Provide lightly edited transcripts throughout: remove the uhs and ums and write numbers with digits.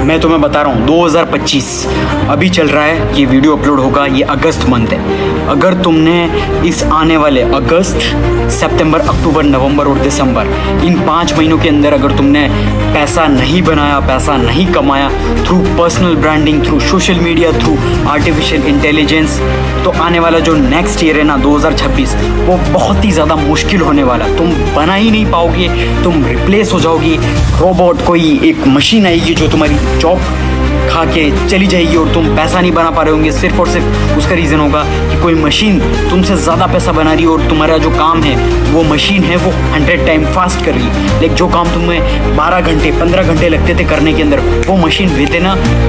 मैं तुम्हें बता रहा हूँ 2025 अभी चल रहा है, ये वीडियो अपलोड होगा, ये अगस्त मंथ है। अगर तुमने इस आने वाले अगस्त, सितंबर, अक्टूबर, नवंबर और दिसंबर, इन 5 महीनों के अंदर अगर तुमने पैसा नहीं बनाया, पैसा नहीं कमाया through personal branding, through social media, through artificial intelligence, तो आने वाला जो नेक्स्ट ईयर है ना 2026, वो बहुत ही ज़्यादा मुश्किल होने वाला। तुम बना ही नहीं पाओगे, तुम रिप्लेस हो जाओगी। रोबोट, कोई एक मशीन आएगी जो तुम्हारी जॉब खा के चली जाएगी और तुम पैसा नहीं बना पा रहे होंगे। सिर्फ और सिर्फ उसका रीज़न होगा कि कोई मशीन तुमसे ज़्यादा पैसा बना रही है और तुम्हारा जो काम है वो मशीन है वो 100 टाइम फास्ट कर रही है। लेकिन जो काम तुम्हें 12 घंटे 15 घंटे लगते थे करने के अंदर, वो मशीन विद इन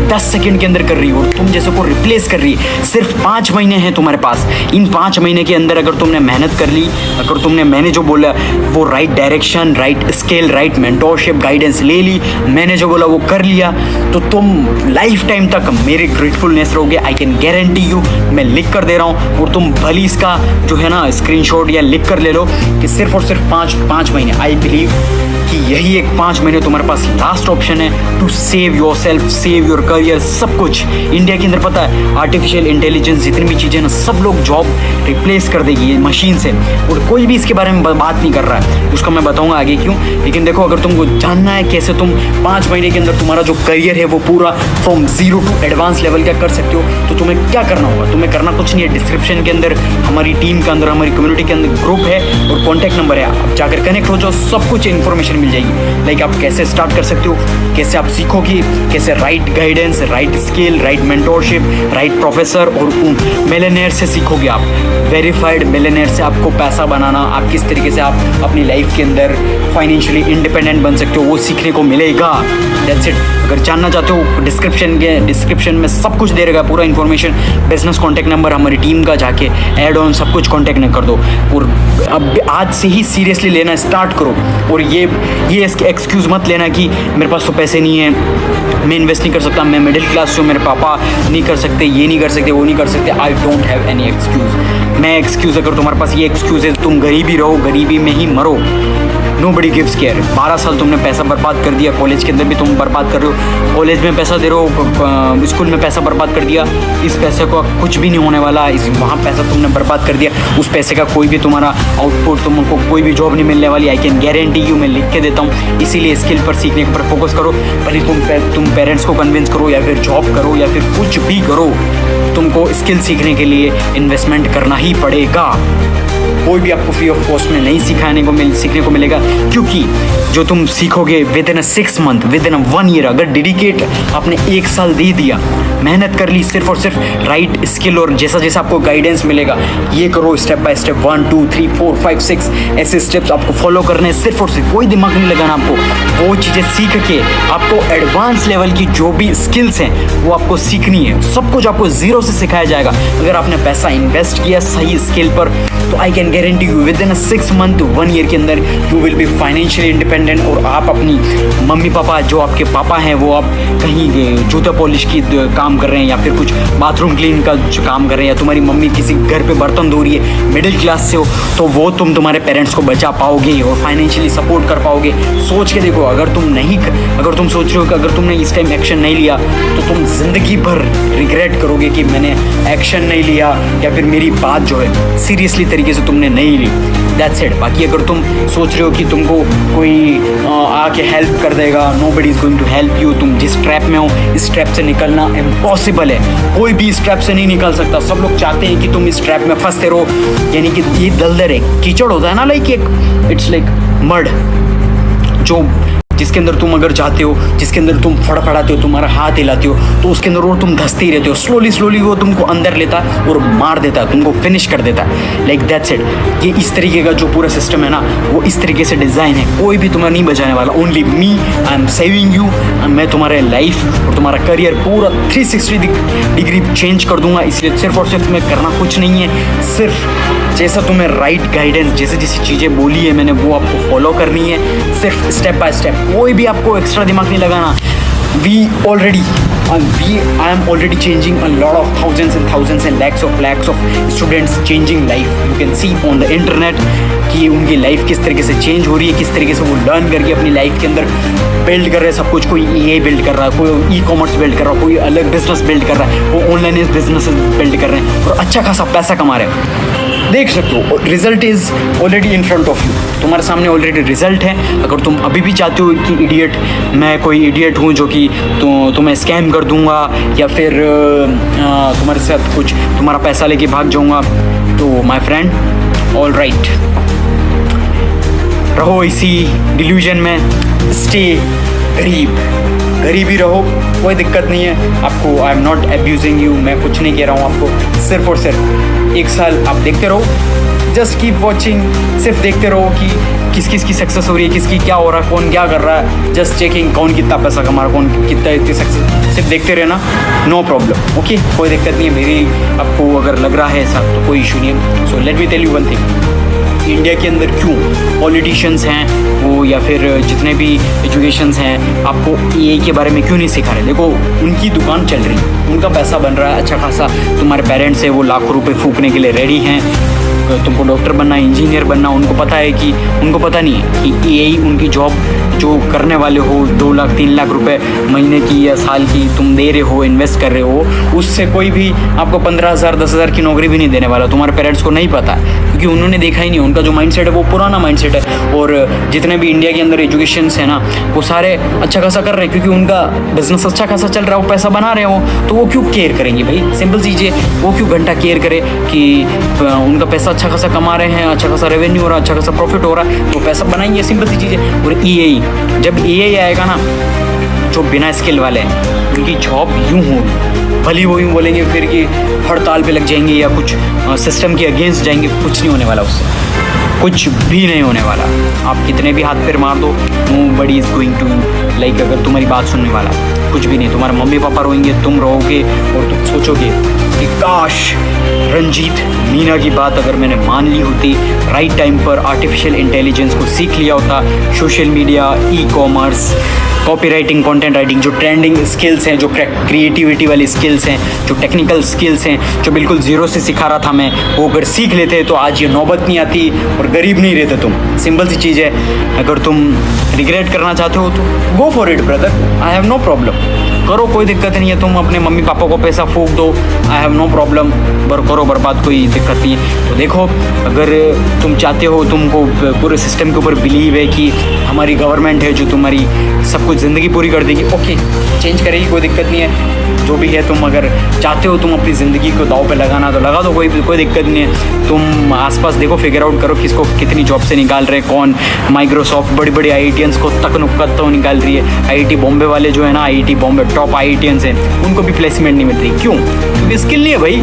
10 सेकेंड के अंदर कर रही है और तुम जैसे को रिप्लेस कर रही है। सिर्फ 5 महीने हैं तुम्हारे पास। इन 5 महीने के अंदर अगर तुमने मेहनत कर ली, अगर तुमने, मैंने जो बोला वो right direction, right scale, right mentorship, guidance ले ली, मैंने जो बोला वो कर लिया, तो तुम लाइफ टाइम तक मेरे ग्रेटफुलनेस रहोगे। आई कैन गारंटी यू, मैं लिख कर दे रहा हूँ। और तुम भली इसका जो है ना स्क्रीनशॉट या लिख कर ले लो कि सिर्फ और सिर्फ 5 महीने, आई बिलीव कि यही एक 5 महीने तुम्हारे पास लास्ट ऑप्शन है to save yourself, save your career, सब कुछ। इंडिया के अंदर पता है आर्टिफिशियल इंटेलिजेंस जितनी भी चीज़ें ना, सब लोग जॉब रिप्लेस कर देगी ये मशीन से, और कोई भी इसके बारे में बात नहीं कर रहा है। उसका मैं बताऊंगा आगे क्यों। लेकिन देखो, अगर तुमको जानना है कैसे तुम 5 महीने के अंदर तुम्हारा जो करियर है वो पूरा फ्रॉम 0 टू एडवांस लेवल का कर सकते हो, तो तुम्हें क्या करना होगा? तुम्हें करना कुछ नहीं है। डिस्क्रिप्शन के अंदर हमारी टीम के अंदर, हमारी कम्युनिटी के अंदर ग्रुप है और कॉन्टैक्ट नंबर है, आप जाकर कनेक्ट हो जाओ, सब कुछ इन्फॉर्मेशन मिल जाएगी। लाइक आप कैसे स्टार्ट कर सकते हो, कैसे आप सीखोगे, कैसे right guidance, right skill, right mentorship, right professor और मिलियनेयर से सीखोगे आप। वेरीफाइड मिलियनेयर से आपको पैसा बनाना, आप किस तरीके से आप अपनी लाइफ के अंदर फाइनेंशियली इंडिपेंडेंट बन सकते हो, वो सीखने को मिलेगा। That's it. अगर जानना चाहते हो, डिस्क्रिप्शन में सब कुछ दे रहेगा, पूरा इन्फॉर्मेशन, बिजनेस कॉन्टैक्ट नंबर, हमारी टीम का जाके ऐड ऑन सब कुछ कॉन्टैक्ट कर दो। और अब आज से ही सीरियसली लेना स्टार्ट करो। और ये इसके एक्सक्यूज़ मत लेना कि मेरे पास तो पैसे नहीं है, मैं इन्वेस्ट नहीं कर सकता, मैं मिडिल क्लास से हूँ, मेरे पापा नहीं कर सकते, ये नहीं कर सकते, वो नहीं कर सकते। I don't have any excuse. मैं एक्सक्यूज़, अगर तुम्हारे पास ये एक्सक्यूज़ है, तुम गरीबी रहो, गरीबी में ही मरो। Nobody gives care. 12 साल तुमने पैसा बर्बाद कर दिया, कॉलेज के अंदर भी तुम बर्बाद कर रहे हो, कॉलेज में पैसा दे रहे हो, स्कूल में पैसा बर्बाद कर दिया। इस पैसे को कुछ भी नहीं होने वाला, वहाँ पैसा तुमने बर्बाद कर दिया, उस पैसे का कोई भी तुम्हारा आउटपुट, तुमको कोई भी जॉब नहीं मिलने वाली। आई कैन गारंटी यू, मैं लिख के देता हूँ। इसीलिए स्किल पर सीखने पर फोकस करो। भले तुम पेरेंट्स को कन्विंस करो या फिर जॉब करो या फिर कुछ भी करो, तुमको स्किल सीखने के लिए इन्वेस्टमेंट करना ही पड़ेगा। कोई भी आपको फ्री ऑफ कॉस्ट में नहीं सीखने को मिलेगा, क्योंकि जो तुम सीखोगे with in 6 month, with in 1 year, अगर डेडिकेट आपने 1 साल दे दिया, मेहनत कर ली, सिर्फ और सिर्फ राइट स्किल और जैसा जैसा आपको गाइडेंस मिलेगा, ये करो स्टेप बाय स्टेप, 1 2 3 4 5 6 ऐसे स्टेप्स आपको फॉलो करने हैं। सिर्फ और सिर्फ कोई दिमाग नहीं लगाना आपको, वो चीज़ें सीख के आपको एडवांस लेवल की जो भी स्किल्स हैं वो आपको सीखनी है। सब कुछ आपको जीरो से सिखाया जाएगा। अगर आपने पैसा इन्वेस्ट किया सही स्किल पर, तो I can guarantee you with in 6 month 1 year के अंदर you will be financially independent. और आप अपनी मम्मी पापा, जो आपके पापा हैं वो आप कहीं जूता पॉलिश की काम कर रहे हैं या फिर कुछ बाथरूम क्लीन का काम कर रहे हैं, या तुम्हारी मम्मी किसी घर पे बर्तन धो रही है, मिडिल क्लास से हो, तो वो तुम तुम्हारे पेरेंट्स को बचा पाओगे और फाइनेंशियली सपोर्ट कर पाओगे। सोच के देखो, अगर तुम सोच रहे हो कि अगर तुमने इस टाइम एक्शन नहीं लिया तो तुम जिंदगी भर रिग्रेट करोगे कि मैंने एक्शन नहीं लिया या फिर मेरी बात जो है सीरियसली तरीके से तुमने नहीं ली। That's it. बाकी अगर तुम सोच रहे हो कि तुमको कोई आके हेल्प कर देगा, nobody is going to help you. तुम जिस ट्रैप में हो, इस ट्रैप से निकलना इम्पॉसिबल है। कोई भी इस ट्रैप से नहीं निकल सकता। सब लोग चाहते हैं कि तुम इस ट्रैप में फंसते रहो, यानी कि ये दलदल है, कीचड़ होता है ना, लाइक इट्स लाइक मड, जो जिसके अंदर तुम अगर जाते हो, जिसके अंदर तुम फड़फड़ाते हो, तुम्हारा हाथ हिलाते हो, तो उसके अंदर और तुम धंसते ही रहते हो। स्लोली वो तुमको अंदर लेता है और मार देता है, तुमको फिनिश कर देता है। Like that's it. ये इस तरीके का जो पूरा सिस्टम है ना, वो इस तरीके से डिज़ाइन है। कोई भी तुम्हें नहीं बचाने वाला। Only me, I am saving you. मैं तुम्हारे लाइफ और तुम्हारा करियर पूरा 360 डिग्री चेंज कर दूंगा। इसलिए सिर्फ और सिर्फ तुम्हें करना कुछ नहीं है, सिर्फ जैसा तुम्हें राइट गाइडेंस, जैसे जैसी चीज़ें बोली है मैंने, वो आपको फॉलो करनी है, सिर्फ स्टेप बाय स्टेप। कोई भी आपको एक्स्ट्रा दिमाग नहीं लगाना। I am already changing a lot of thousands and lakhs of students changing life. You can see on the internet कि उनकी लाइफ किस तरीके से चेंज हो रही है, किस तरीके से वो लर्न करके अपनी लाइफ के अंदर बिल्ड कर रहे हैं सब कुछ, कोई EA बिल्ड कर रहा है, कोई ई-कॉमर्स बिल्ड कर रहा है, कोई अलग बिजनेस बिल्ड कर रहा है, वो ऑनलाइन बिजनेस बिल्ड कर रहे हैं और अच्छा खासा पैसा कमा रहे हैं। देख सकते हो result is already in front of you, तुम्हारे सामने ऑलरेडी रिजल्ट है। अगर तुम अभी भी चाहते हो कि इडियट, मैं कोई इडियट हूँ जो कि तुम्हें स्कैम कर दूंगा या फिर तुम्हारे साथ कुछ तुम्हारा पैसा लेके भाग जाऊंगा, तो माय फ्रेंड ऑल राइट, रहो इसी डिल्यूजन में, स्टे गरीब ही रहो, कोई दिक्कत नहीं है आपको। I am not abusing you, मैं कुछ नहीं कह रहा हूँ आपको, सिर्फ और सिर्फ 1 साल आप देखते रहो, जस्ट कीप वॉचिंग, सिर्फ देखते रहो कि किसकी सक्सेस हो रही है, किसकी क्या हो रहा है, कौन क्या कर रहा है, जस्ट चेकिंग कौन कितना पैसा कमा रहा है, कौन कितना इतनी सक्सेस, सिर्फ देखते रहना, नो प्रॉब्लम, ओके, कोई दिक्कत नहीं है। मेरी आपको अगर लग रहा है ऐसा तो कोई इशू नहीं है। So let me tell you one thing, India के अंदर क्यों पॉलिटिशियंस हैं वो या फिर जितने भी एजुकेशंस हैं आपको EA के बारे में क्यों नहीं सिखा रहे? देखो उनकी दुकान चल रही है, उनका पैसा बन रहा है अच्छा खासा, तुम्हारे पेरेंट्स हैं वो लाखों रुपए फूकने के लिए रेडी हैं, तुमको डॉक्टर बनना, इंजीनियर बनना, उनको पता है कि उनको पता नहीं है कि EA उनकी जॉब जो करने वाले हो 2 लाख 3 लाख रुपए महीने की या साल की तुम दे रहे हो, इन्वेस्ट कर रहे हो, उससे कोई भी आपको 15,000 10,000 की नौकरी भी नहीं देने वाला। तुम्हारे पेरेंट्स को नहीं पता है क्योंकि उन्होंने देखा ही नहीं, उनका जो माइंडसेट है वो पुराना माइंडसेट है। और जितने भी इंडिया के अंदर एजुकेशंस है ना वो सारे अच्छा खासा कर रहे हैं क्योंकि उनका बिजनेस अच्छा खासा चल रहा है, वो पैसा बना रहे हो, तो वो क्यों केयर करेंगे भाई? सिंपल चीज़ है, वो क्यों घंटा केयर करे कि उनका पैसा अच्छा खासा कमा रहे हैं, अच्छा खासा रेवेन्यू हो रहा है, अच्छा खासा प्रॉफिट हो रहा है, तो पैसा बनाएंगे, सिंपल सी चीज़ है। और EA, जब EA आएगा ना, जो बिना स्किल वाले हैं उनकी जॉब यूँ होगी, भली वो यूँ बोलेंगे फिर कि हड़ताल पे लग जाएंगे या कुछ सिस्टम के अगेंस्ट जाएंगे, कुछ नहीं होने वाला उससे, कुछ भी नहीं होने वाला। आप कितने भी हाथ पैर मार दो, nobody is going to like, अगर तुम्हारी बात सुनने वाला कुछ भी नहीं, तुम्हारे मम्मी पापा रोएंगे, तुम रोओगे और तुम सोचोगे कि काश रंजीत मीना की बात अगर मैंने मान ली होती, राइट टाइम पर आर्टिफिशियल इंटेलिजेंस को सीख लिया होता, social media, e-commerce, copy writing, content writing, जो ट्रेंडिंग स्किल्स हैं, जो क्रिएटिविटी वाली स्किल्स हैं, जो टेक्निकल स्किल्स हैं, जो बिल्कुल ज़ीरो से सिखा रहा था मैं, वो अगर सीख लेते तो आज ये नौबत नहीं आती और गरीब नहीं रहते तुम। सिंपल सी चीज़ है, अगर तुम रिग्रेट करना चाहते हो तो go for it brother, I have no problem, करो, कोई दिक्कत नहीं है। तुम अपने मम्मी पापा को पैसा फूंक दो, आई हैव नो प्रॉब्लम, करो बर्बाद, कोई दिक्कत नहीं है। तो देखो अगर तुम चाहते हो, तुमको पूरे सिस्टम के ऊपर बिलीव है कि हमारी गवर्नमेंट है जो तुम्हारी सब कुछ ज़िंदगी पूरी कर देगी, ओके चेंज करेगी, कोई दिक्कत नहीं है। जो भी है, तुम अगर चाहते हो तुम अपनी ज़िंदगी को दाव पे लगाना तो लगा दो, कोई दिक्कत नहीं है। तुम आसपास देखो, फिगर आउट करो किसको कितनी जॉब से निकाल रहे हैं, कौन माइक्रोसॉफ्ट बड़ी बड़ी IITians को तक नुक्कत तो निकाल रही है। IIT बॉम्बे वाले जो है ना, IIT बॉम्बे टॉप IITians हैं, उनको भी प्लेसमेंट नहीं मिल रही, क्यों? क्योंकि स्किल नहीं है भाई,